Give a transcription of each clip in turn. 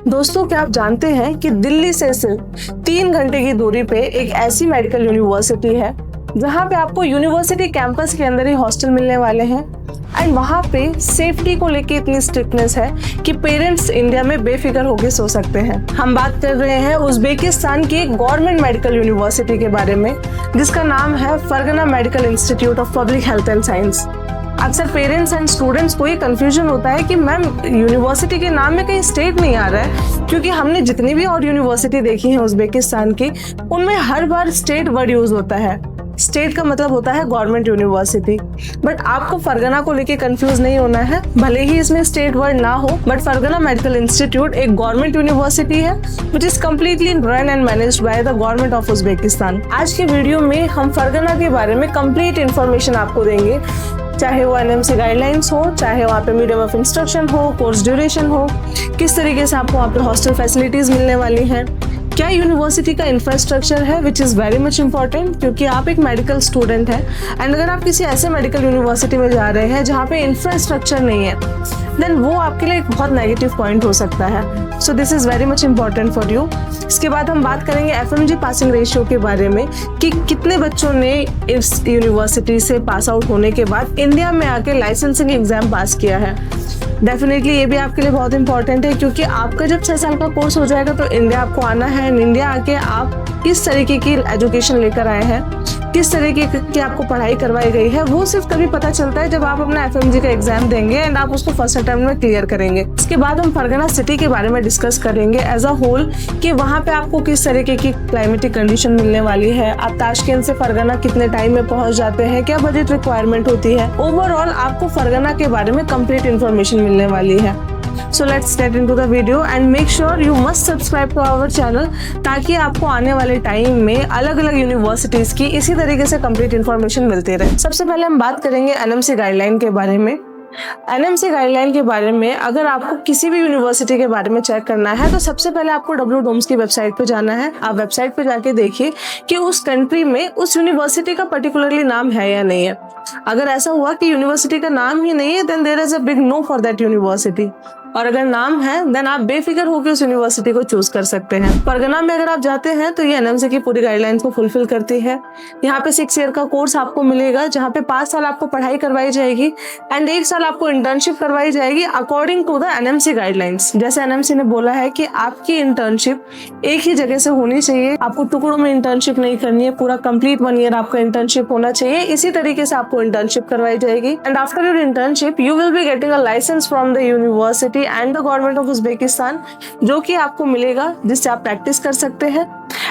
दोस्तों, क्या आप जानते हैं कि दिल्ली से सिर्फ 3 घंटे की दूरी पे एक ऐसी मेडिकल यूनिवर्सिटी है जहाँ पे आपको यूनिवर्सिटी कैंपस के अंदर ही हॉस्टल मिलने वाले हैं। एंड वहाँ पे सेफ्टी को लेके इतनी स्ट्रिक्टनेस है कि पेरेंट्स इंडिया में बेफिक्र होकर सो सकते हैं। हम बात कर रहे हैं उज्बेकिस्तान की एक गवर्नमेंट मेडिकल यूनिवर्सिटी के बारे में जिसका नाम है Fergana medical institute of Public Health and science. अक्सर पेरेंट्स एंड स्टूडेंट्स को ये कंफ्यूजन होता है कि मैम यूनिवर्सिटी के नाम में कहीं स्टेट नहीं आ रहा है, क्योंकि हमने जितनी भी और यूनिवर्सिटी देखी है उज्बेकिस्तान की, उनमें हर बार स्टेट वर्ड यूज होता है। स्टेट का मतलब होता है गवर्नमेंट यूनिवर्सिटी। बट आपको फरगना को लेके कंफ्यूज नहीं होना है। भले ही इसमें स्टेट वर्ड ना हो, बट फरगना मेडिकल इंस्टीट्यूट एक गवर्नमेंट यूनिवर्सिटी है which is completely run and managed by the government of Uzbekistan. आज के वीडियो में हम फरगना के बारे में कंप्लीट इन्फॉर्मेशन आपको देंगे, चाहे वो एनएमसी गाइडलाइंस हो, चाहे वहाँ पे मीडियम ऑफ इंस्ट्रक्शन हो, कोर्स ड्यूरेशन हो, किस तरीके से आपको वहाँ पे हॉस्टल फैसिलिटीज मिलने वाली हैं, क्या यूनिवर्सिटी का इंफ्रास्ट्रक्चर है which is very much important, क्योंकि आप एक मेडिकल स्टूडेंट हैं एंड अगर आप किसी ऐसे मेडिकल यूनिवर्सिटी में जा रहे हैं जहाँ पे इंफ्रास्ट्रक्चर नहीं है, देन वो आपके लिए एक बहुत नेगेटिव पॉइंट हो सकता है। So this is very much important for you. इसके बाद हम बात करेंगे एफएमजी पासिंग रेशियो के बारे में कि कितने बच्चों ने इस यूनिवर्सिटी से पास आउट होने के बाद इंडिया में आके लाइसेंसिंग एग्जाम पास किया है। डेफिनेटली ये भी आपके लिए बहुत इंपॉर्टेंट है, क्योंकि आपका जब 6 साल का कोर्स हो जाएगा तो इंडिया आपको आना है एंड इंडिया आके आप किस तरीके की एजुकेशन लेकर आए हैं, किस तरीके की आपको पढ़ाई करवाई गई है, वो सिर्फ तभी पता चलता है जब आप अपना एफएमजी का एग्जाम देंगे एंड आप उसको फर्स्ट अटेम्प्ट में क्लियर करेंगे। इसके बाद हम फरगना सिटी के बारे में डिस्कस करेंगे एज अ होल कि वहाँ पे आपको किस तरीके की क्लाइमेटिक कंडीशन मिलने वाली है, आप ताशकंद से फरगना कितने टाइम में पहुंच जाते हैं, क्या बजट रिक्वायरमेंट होती है। ओवरऑल आपको फरगना के बारे में कंप्लीट इन्फॉर्मेशन मिलने वाली है। So let's get into the video and make sure you must subscribe to our channel ताकि आपको आने वाले टाइम में अलग अलग यूनिवर्सिटीज की इसी तरीके से कंप्लीट इन्फॉर्मेशन मिलती रहे। सबसे पहले हम बात करेंगे एनएमसी गाइडलाइन के बारे में। एनएमसी गाइडलाइन के बारे में अगर आपको किसी भी यूनिवर्सिटी के बारे में चेक करना है तो सबसे पहले आपको डब्ल्यू.डोम्स की वेबसाइट पे जाना है। आप वेबसाइट पे जाके देखिए कि उस कंट्री में उस यूनिवर्सिटी का पर्टिकुलरली नाम है या नहीं है। अगर ऐसा हुआ कि यूनिवर्सिटी का नाम ही नहीं है, then there is a big no for that university. और अगर नाम है देन आप बेफिक्र होकर उस यूनिवर्सिटी को चूज कर सकते हैं। फरगना में अगर आप जाते हैं तो ये एनएमसी की पूरी गाइडलाइंस को फुलफिल करती है। यहाँ पे 6 ईयर का कोर्स आपको मिलेगा जहाँ पे 5 साल आपको पढ़ाई करवाई जाएगी एंड 1 साल आपको इंटर्नशिप करवाई जाएगी according to the NMC guidelines. जैसे एनएमसी ने बोला है कि आपकी इंटर्नशिप एक ही जगह से होनी चाहिए, आपको टुकड़ों में इंटर्नशिप नहीं करनी है, पूरा कंप्लीट 1 ईयर आपका इंटर्नशिप होना चाहिए। इसी तरीके से आपको इंटर्नशिप करवाई जाएगी and after your internship you will be getting a licence from the university and the government of Uzbekistan, जो कि आपको मिलेगा जिससे आप प्रैक्टिस कर सकते हैं।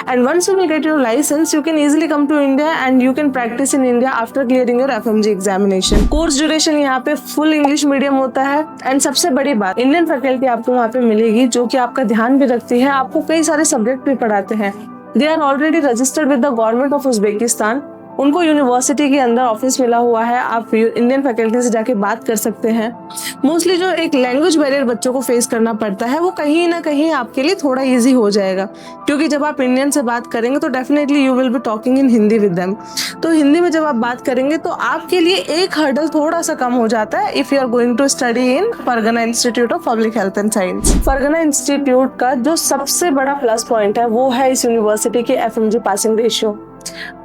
And once you will get your license, you can easily come to India and you can practice in India after clearing your FMG examination. Course duration यहाँ पे फुल इंग्लिश मीडियम होता है एंड सबसे बड़ी बात इंडियन फैकल्टी आपको वहाँ पे मिलेगी जो कि आपका ध्यान भी रखती है, आपको कई सारे सब्जेक्ट भी पढ़ाते हैं। They are already registered with the government of Uzbekistan. उनको यूनिवर्सिटी के अंदर ऑफिस मिला हुआ है, आप इंडियन फैकल्टी से जाके बात कर सकते हैं। मोस्टली जो एक लैंग्वेज बैरियर बच्चों को फेस करना पड़ता है वो कहीं ना कहीं आपके लिए थोड़ा इजी हो जाएगा, क्योंकि जब आप इंडियन से बात करेंगे तो definitely you will be talking in Hindi with them. तो हिंदी में जब आप बात करेंगे तो आपके लिए एक हर्डल थोड़ा सा कम हो जाता है if you are going to study in Fergana Institute of Public Health and Science. Fergana Institute का जो सबसे बड़ा प्लस पॉइंट है वो है इस यूनिवर्सिटी की एफएमजी पासिंग रेशियो।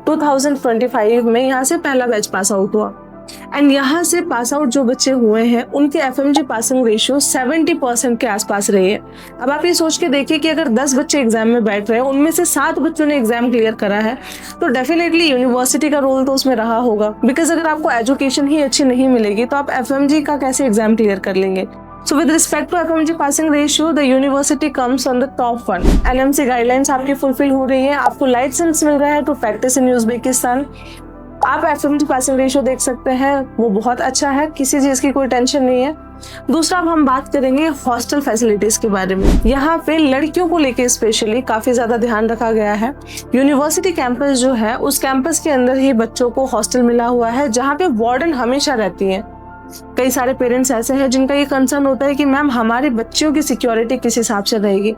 2025 में यहाँ से पहला बैच पास आउट हुआ एंड यहाँ से पास आउट जो बच्चे हुए हैं उनके एफएमजी पासिंग रेशियो 70% के आसपास रही है। अब आप ये सोच के देखिए कि अगर 10 बच्चे एग्जाम में बैठ रहे हैं, उनमें से 7 बच्चों ने एग्जाम क्लियर करा है, तो डेफिनेटली यूनिवर्सिटी का रोल तो उसमें रहा होगा। बिकॉज अगर आपको एजुकेशन ही अच्छी नहीं मिलेगी तो आप एफएमजी का कैसे एग्जाम क्लियर कर लेंगे। So with respect to FMG passing ratio, the university comes on the top one. NMC guidelines आपकी फुलफिल हो रही है, आपको लाइसेंस मिल रहा है टू प्रैक्टिस इन उज्बेकिस्तान। आप FMG पासिंग रेशियो देख सकते हैं, वो बहुत अच्छा है, किसी चीज की कोई टेंशन नहीं है। दूसरा अब हम बात करेंगे हॉस्टल फैसिलिटीज के बारे में। यहाँ पे लड़कियों को लेके स्पेशली काफी ज्यादा ध्यान रखा गया है। यूनिवर्सिटी कैंपस जो है उस कैंपस के अंदर ही बच्चों को हॉस्टल मिला हुआ है जहाँ पे वार्डन हमेशा रहती है। कई सारे पेरेंट्स ऐसे हैं जिनका ये कंसर्न होता है कि मैम हमारे बच्चों की सिक्योरिटी किस हिसाब से रहेगी,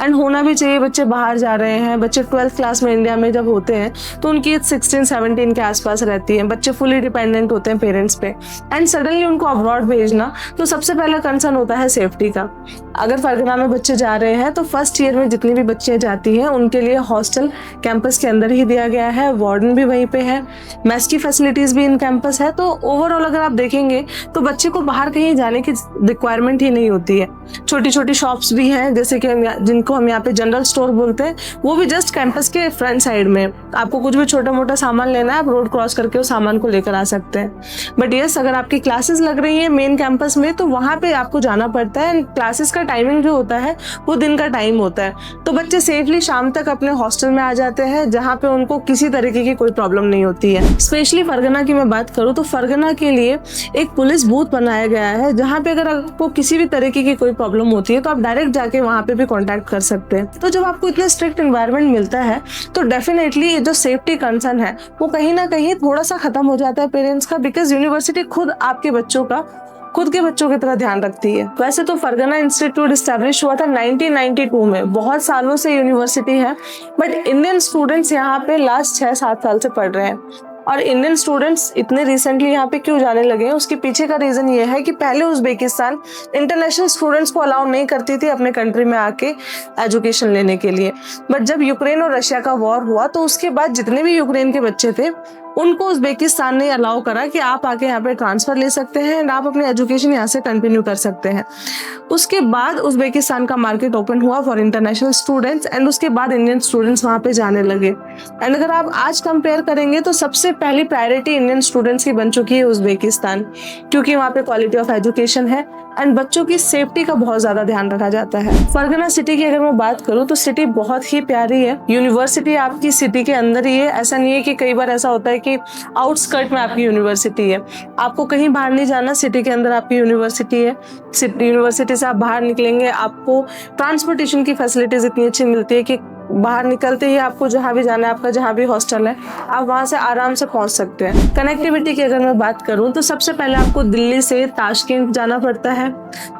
एंड होना भी चाहिए। बच्चे बाहर जा रहे हैं, बच्चे 12th क्लास में इंडिया में जब होते हैं तो उनकी एज 16-17 के आसपास रहती है, बच्चे फुली डिपेंडेंट होते हैं पेरेंट्स पे, एंड सडनली उनको अब्रॉड भेजना, तो सबसे पहला कंसर्न होता है सेफ्टी का। अगर फरगना में बच्चे जा रहे हैं तो फर्स्ट ईयर में जितनी भी बच्चे जाती हैं उनके लिए हॉस्टल कैंपस के अंदर ही दिया गया है, वार्डन भी वहीं पे है, मेस की फैसिलिटीज भी इन कैंपस है। तो ओवरऑल अगर आप देखेंगे तो बच्चे को बाहर कहीं जाने की रिक्वायरमेंट ही नहीं होती है। छोटी छोटी शॉप्स भी हैं, जैसे कि जिनको हम यहाँ पे जनरल स्टोर बोलते हैं, वो भी जस्ट कैंपस के फ्रंट साइड में। आपको कुछ भी छोटा मोटा सामान लेना है, आप रोड क्रॉस करके उस सामान को लेकर आ सकते हैं। बट यस, अगर आपकी क्लासेस लग रही है मेन कैंपस में तो वहाँ पे आपको जाना पड़ता है, एंड क्लासेस का टाइमिंग जो होता है वो दिन का टाइम होता है। तो बच्चे सेफली शाम तक अपने हॉस्टल में आ जाते हैं, जहाँ पे उनको किसी तरीके की कोई प्रॉब्लम नहीं होती है। स्पेशली फरगना की मैं बात करूँ तो फरगना के लिए एक पुलिस बूथ बनाया गया है, जहाँ पे अगर आपको किसी भी तरीके की कोई प्रॉब्लम होती है तो आप डायरेक्ट जाके वहाँ पे भी कॉन्टैक्ट कर सकते हैं। तो जब आपको इतना स्ट्रिक्ट एनवायरनमेंट मिलता है तो डेफिनेटली जो सेफ्टी कंसर्न है वो कहीं ना कहीं थोड़ा सा खत्म हो जाता है पेरेंट्स का, बिकॉज यूनिवर्सिटी खुद आपके बच्चों का खुद के बच्चों की तरह ध्यान रखती है। वैसे तो फरगना इंस्टीट्यूट स्टैब्लिश हुआ था 1992 में, बहुत सालों से यूनिवर्सिटी है, बट इंडियन स्टूडेंट्स यहाँ पे लास्ट 6-7 साल से पढ़ रहे हैं। और इंडियन स्टूडेंट्स इतने रिसेंटली यहाँ पे क्यों जाने लगे हैं, उसके पीछे का रीजन ये है कि पहले उज़्बेकिस्तान इंटरनेशनल स्टूडेंट्स को अलाउ नहीं करती थी अपने कंट्री में आके एजुकेशन लेने के लिए। बट जब यूक्रेन और रशिया का वॉर हुआ तो उसके बाद जितने भी यूक्रेन के बच्चे थे उनको उज़्बेकिस्तान ने अलाउ करा कि आप आके यहाँ पे ट्रांसफर ले सकते हैं एंड आप अपनी एजुकेशन यहाँ से कंटिन्यू कर सकते हैं। उसके बाद उज़्बेकिस्तान का मार्केट ओपन हुआ फॉर इंटरनेशनल स्टूडेंट्स, एंड उसके बाद इंडियन स्टूडेंट्स वहाँ पे जाने लगे। एंड अगर आप आज कंपेयर करेंगे तो सबसे पहली प्रायोरिटी इंडियन स्टूडेंट्स की बन चुकी है उज़्बेकिस्तान, क्योंकि वहाँ पे क्वालिटी ऑफ एजुकेशन है एंड बच्चों की सेफ्टी का बहुत ज्यादा ध्यान रखा जाता है। फरगना सिटी की अगर मैं बात करूँ तो सिटी बहुत ही प्यारी है। यूनिवर्सिटी आपकी सिटी के अंदर ही है, ऐसा नहीं है कि कई बार ऐसा होता है कि आउटस्कर्ट में आपकी यूनिवर्सिटी है, आपको कहीं बाहर नहीं जाना, सिटी के अंदर आपकी यूनिवर्सिटी है। यूनिवर्सिटी से आप बाहर निकलेंगे, आपको ट्रांसपोर्टेशन की फैसिलिटीज इतनी अच्छी मिलती है कि बाहर निकलते ही आपको जहाँ भी जाना है, आपका जहाँ भी हॉस्टल है, आप वहाँ से आराम से पहुँच सकते हैं। कनेक्टिविटी की अगर मैं बात करूँ तो सबसे पहले आपको दिल्ली से ताशकेंत जाना पड़ता है।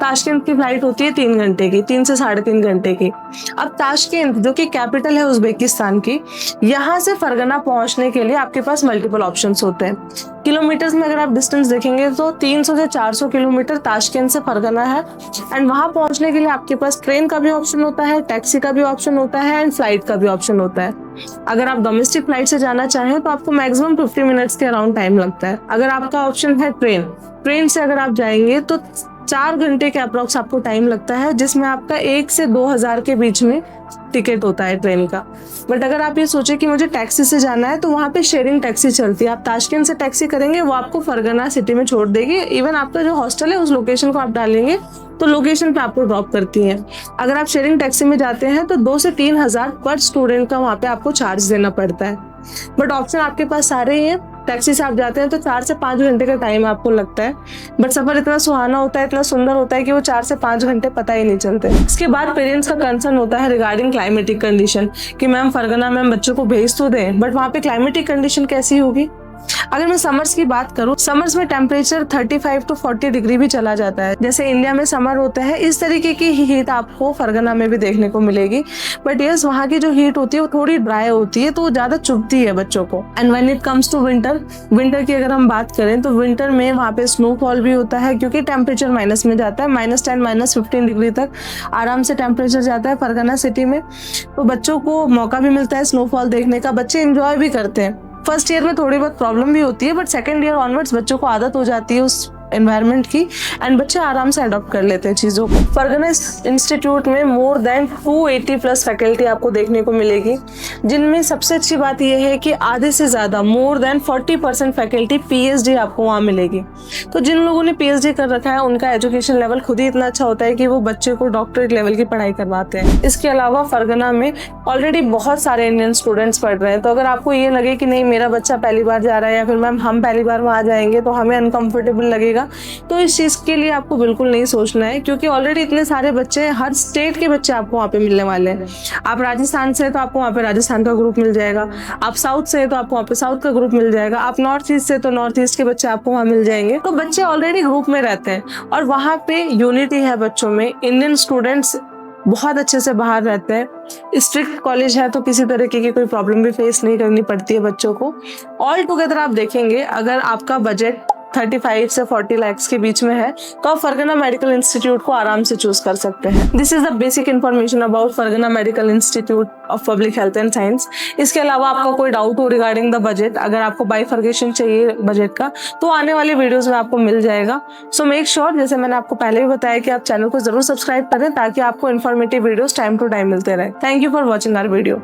ताशकेंत की फ्लाइट होती है 3 घंटे की, 3 से 3.5 घंटे की। अब ताशकेंत जो कि कैपिटल है उज़्बेकिस्तान की, यहाँ से फरगना पहुँचने के लिए आपके पास मल्टीपल ऑप्शंस होते हैं। किलोमीटर्स में अगर आप डिस्टेंस देखेंगे तो 300 से 400 किलोमीटर ताशकेंत से फरगना है, एंड वहाँ पहुँचने के लिए आपके पास ट्रेन का भी ऑप्शन होता है, टैक्सी का भी ऑप्शन होता है एंड फ्लाइट का भी ऑप्शन होता है। अगर आप डोमेस्टिक फ्लाइट से जाना चाहें तो आपको मैक्सिमम 50 मिनट्स के अराउंड टाइम लगता है। अगर आपका ऑप्शन है ट्रेन से अगर आप जाएंगे तो 4 घंटे के अप्रोक्स आपको टाइम लगता है, जिसमें आपका 1 से 2,000 के बीच में टिकट होता है ट्रेन का। बट अगर आप ये सोचे कि मुझे टैक्सी से जाना है तो वहाँ पे शेयरिंग टैक्सी चलती है। आप ताशकेंत से टैक्सी करेंगे, वो आपको फरगना सिटी में छोड़ देगी। इवन आपका जो हॉस्टल है उस लोकेशन को आप डालेंगे तो लोकेशन पे आपको ड्रॉप करती हैं। अगर आप शेयरिंग टैक्सी में जाते हैं तो 2 से 3 हज़ार पर स्टूडेंट का वहाँ पे आपको चार्ज देना पड़ता है। बट ऑप्शन आपके पास सारे ही हैं। टैक्सी से आप जाते हैं तो 4 से 5 घंटे का टाइम आपको लगता है, बट सफर इतना सुहाना होता है, इतना सुंदर होता है कि वो 4 से 5 घंटे पता ही नहीं चलते। इसके बाद पेरेंट्स का कंसर्न होता है रिगार्डिंग क्लाइमेटिक कंडीशन कि मैम फरगना में हम बच्चों को भेज तो दें, बट वहाँ पे क्लाइमेटिक कंडीशन कैसी होगी। अगर मैं समर्स की बात करूं, समर्स में टेम्परेचर 35 to 40 डिग्री भी चला जाता है। जैसे इंडिया में समर होता है, इस तरीके की हीट आपको फरगना में भी देखने को मिलेगी। बट यस, वहाँ की जो हीट होती है वो थोड़ी ड्राई होती है, तो वो ज्यादा चुभती है बच्चों को। And when it comes to winter की अगर हम बात करें तो विंटर में वहाँ पे स्नोफॉल भी होता है, क्योंकि टेम्परेचर माइनस में जाता है, -10 -15 डिग्री तक आराम से टेम्परेचर जाता है फरगना सिटी में। तो बच्चों को मौका भी मिलता है स्नोफॉल देखने का, बच्चे इंजॉय भी करते हैं। फर्स्ट ईयर में थोड़ी बहुत प्रॉब्लम भी होती है, बट सेकंड ईयर ऑनवर्ड्स बच्चों को आदत हो जाती है उस एनवायरनमेंट की, एंड बच्चे आराम से अडॉप्ट कर लेते हैं चीज़ों को। फरगना इंस्टीट्यूट में मोर देन 280+ फैकल्टी आपको देखने को मिलेगी, जिनमें सबसे अच्छी बात यह है कि आधे से ज़्यादा मोर देन 40% फैकल्टी PhD आपको वहाँ मिलेगी। तो जिन लोगों ने PhD कर रखा है उनका एजुकेशन लेवल खुद ही इतना अच्छा होता है कि वो बच्चे को डॉक्टरेट लेवल की पढ़ाई करवाते हैं। इसके अलावा फरगना में ऑलरेडी बहुत सारे इंडियन स्टूडेंट्स पढ़ रहे हैं, तो अगर आपको ये लगे कि नहीं मेरा बच्चा पहली बार जा रहा है या फिर मैम हम पहली बार वहाँ जाएंगे तो हमें अनकम्फर्टेबल लगेगा, मिलेगा। तो इस चीज़ के लिए आपको बिल्कुल नहीं सोचना है, क्योंकि ऑलरेडी इतने सारे बच्चे, हर स्टेट के बच्चे आपको वहाँ पे मिलने वाले हैं। आप राजस्थान से तो आपको वहाँ पे राजस्थान का ग्रुप मिल जाएगा, आप साउथ से तो आपको वहाँ पे साउथ का ग्रुप मिल जाएगा, आप नॉर्थ ईस्ट से तो नॉर्थ ईस्ट के बच्चे आपको वहाँ मिल जाएंगे। तो बच्चे ऑलरेडी ग्रुप में रहते हैं और वहाँ पे यूनिटी है बच्चों में। इंडियन स्टूडेंट्स बहुत अच्छे से बाहर रहते हैं। स्ट्रिक्ट कॉलेज है तो किसी तरीके की कोई प्रॉब्लम भी फेस नहीं करनी पड़ती है बच्चों को। ऑल टुगेदर आप देखेंगे, अगर आपका बजट 35 से 40 लाख के बीच में है तो आप फरगना मेडिकल इंस्टीट्यूट को आराम से चूज कर सकते हैं। This is the basic information about Fergana medical institute of Public Health and science. इसके अलावा आपका कोई डाउट हो रिगार्डिंग द बजट, अगर आपको बाइफर्केशन चाहिए बजट का, तो आने वाली वीडियोस में आपको मिल जाएगा। सो मेक श्योर, जैसे मैंने आपको पहले भी बताया, कि आप चैनल को जरूर सब्सक्राइब करें ताकि आपको informative videos time to time मिलते रहे। Thank you for watching our video.